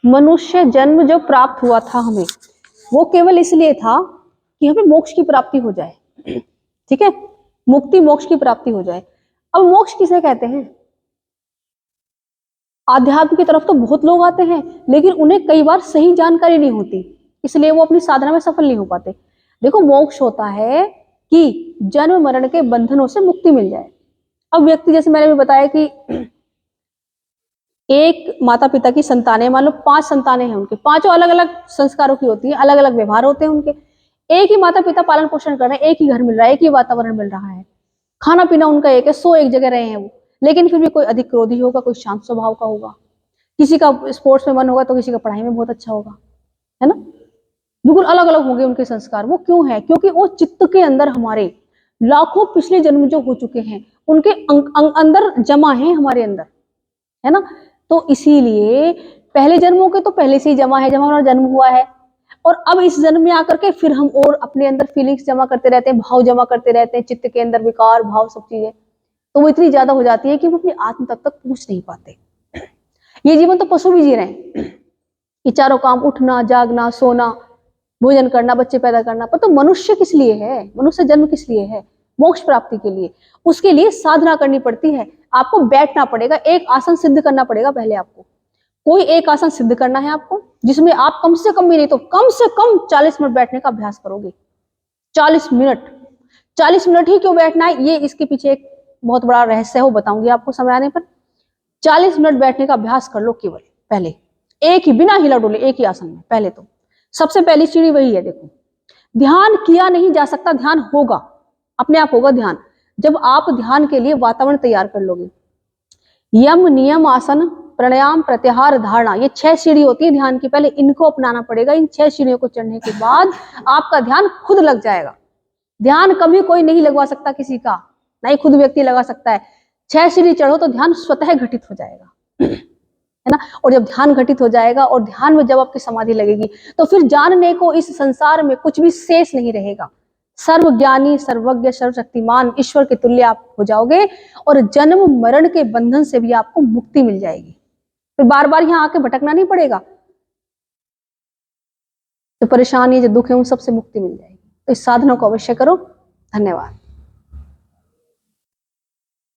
मनुष्य जन्म जो प्राप्त हुआ था हमें, वो केवल इसलिए था कि हमें मोक्ष की प्राप्ति हो जाए, ठीक है, मुक्ति मोक्ष की प्राप्ति हो जाए। अब मोक्ष किसे कहते हैं? आध्यात्म की तरफ तो बहुत लोग आते हैं, लेकिन उन्हें कई बार सही जानकारी नहीं होती, इसलिए वो अपनी साधना में सफल नहीं हो पाते। देखो, मोक्ष होता है कि जन्म मरण के बंधनों से मुक्ति मिल जाए। अब व्यक्ति, जैसे मैंने भी बताया कि एक माता पिता की संतानें, मान लो 5 संतानें हैं, उनके पांचों अलग अलग संस्कारों की होती है, अलग अलग व्यवहार होते हैं उनके। एक ही माता पिता पालन पोषण कर रहे हैं, एक ही घर मिल रहा है, एक ही वातावरण मिल रहा है, खाना पीना उनका एक है, सो एक जगह रहे हैं वो, लेकिन फिर भी कोई अधिक क्रोधी होगा, कोई शांत स्वभाव का होगा, किसी का स्पोर्ट्स में मन होगा तो किसी का पढ़ाई में बहुत अच्छा होगा, है ना। बिल्कुल अलग अलग होंगे उनके संस्कार। वो क्यों है? क्योंकि वो चित्त के अंदर हमारे लाखों पिछले जन्म जो हो चुके हैं उनके अंदर जमा है, हमारे अंदर, है ना। तो इसीलिए पहले जन्मों के तो पहले से ही जमा है, जब हमारा जन्म हुआ है, और अब इस जन्म में आकर के फिर हम और अपने अंदर फीलिंग्स जमा करते रहते हैं, भाव जमा करते रहते हैं, चित्त के अंदर विकार भाव सब चीजें, तो वो इतनी ज्यादा हो जाती है कि वो अपनी आत्म तक पहुंच नहीं पाते। ये जीवन तो पशु भी जी रहे हैं, ये चारों काम, उठना, जागना, सोना, भोजन करना, बच्चे पैदा करना, पर तो मनुष्य किस लिए है? मनुष्य जन्म किस लिए है? मोक्ष प्राप्ति के लिए। उसके लिए साधना करनी पड़ती है, आपको बैठना पड़ेगा, एक आसन सिद्ध करना पड़ेगा। पहले आपको कोई एक आसन सिद्ध करना है आपको, जिसमें आप कम से कम भी नहीं तो कम से कम 40 मिनट बैठने का अभ्यास करोगे। 40 मिनट, 40 मिनट ही क्यों बैठना है, ये इसके पीछे एक बहुत बड़ा रहस्य है, वो बताऊंगी आपको समय आने पर। 40 मिनट बैठने का अभ्यास कर लो केवल, पहले एक ही, बिना हिला डोले, एक ही आसन में। पहले तो सबसे पहली सीढ़ी वही है। देखो, ध्यान किया नहीं जा सकता, ध्यान होगा, अपने आप होगा ध्यान, जब आप ध्यान के लिए वातावरण तैयार कर लोगे। यम, नियम, आसन, प्राणायाम, प्रत्याहार, धारणा, ये 6 सीढ़ी होती है ध्यान की, पहले इनको अपनाना पड़ेगा। इन 6 सीढ़ियों को चढ़ने के बाद आपका ध्यान खुद लग जाएगा। ध्यान कभी कोई नहीं लगवा सकता किसी का, ना ही खुद व्यक्ति लगा सकता है। 6 सीढ़ी चढ़ो तो ध्यान स्वतः घटित हो जाएगा, है ना। और जब ध्यान घटित हो जाएगा और ध्यान में जब आपकी समाधि लगेगी, तो फिर जानने को इस संसार में कुछ भी शेष नहीं रहेगा। सर्वज्ञानी, सर्वज्ञ, सर्वशक्तिमान ईश्वर के तुल्य आप हो जाओगे, और जन्म मरण के बंधन से भी आपको मुक्ति मिल जाएगी। फिर बार बार यहाँ आके भटकना नहीं पड़ेगा, जो परेशानी, जो दुख है, उन सबसे मुक्ति मिल जाएगी। तो इस साधना को अवश्य करो। धन्यवाद।